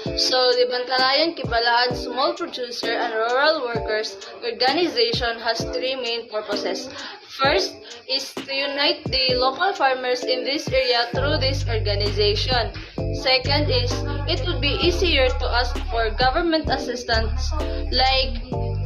So, the Bantalayan Kibalaan Small Producer and Rural Workers Organization has three main purposes. First is to unite the local farmers in this area through this organization. Second is it would be easier to ask for government assistance like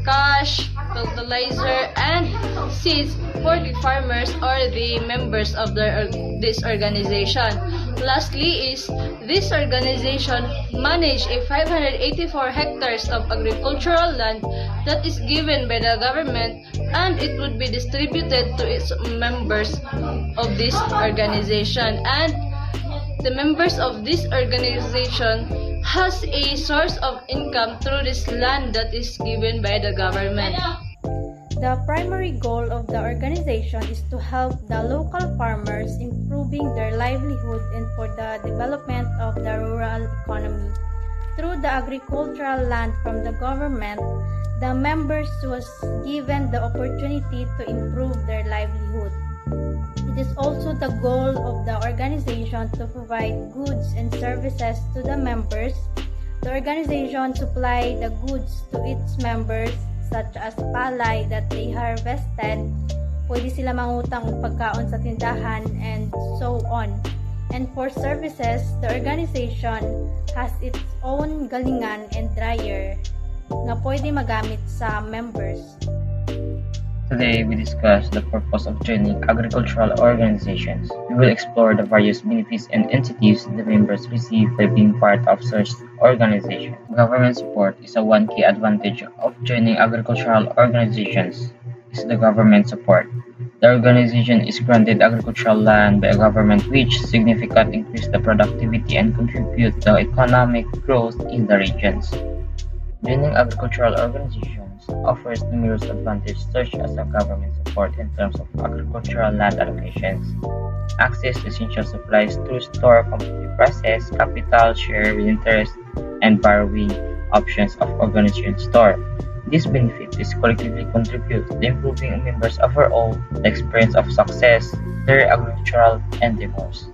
cash, fertilizer, and seeds for the farmers or the members of this organization. Lastly is this organization manage a 584 hectares of agricultural land that is given by the government and it would be distributed to its members of this organization, and the members of this organization has a source of income through this land that is given by the government. The primary goal of the organization is to help the local farmers improving their livelihood and for the development of the rural economy. Through the agricultural land from the government, the members was given the opportunity to improve their livelihood. It is also the goal of the organization to provide goods and services to the members. The organization supply the goods to its members such as palay that they harvested, pwede sila mangutang og pagkaon sa tindahan, and so on. And for services, the organization has its own galingan and dryer nga pwede magamit sa members. Today, we discuss the purpose of joining agricultural organizations. We will explore the various benefits and incentives the members receive by being part of such organizations. Government support is a one key advantage of joining agricultural organizations. Is the government support. The organization is granted agricultural land by a government which significantly increase the productivity and contribute to economic growth in the regions. Joining agricultural organizations offers numerous advantages such as a government support in terms of agricultural land allocations, access to essential supplies through store competitive prices, capital share with interest, and borrowing options of organization store. This benefit is collectively contribute to improving members overall the experience of success, their agricultural endeavors.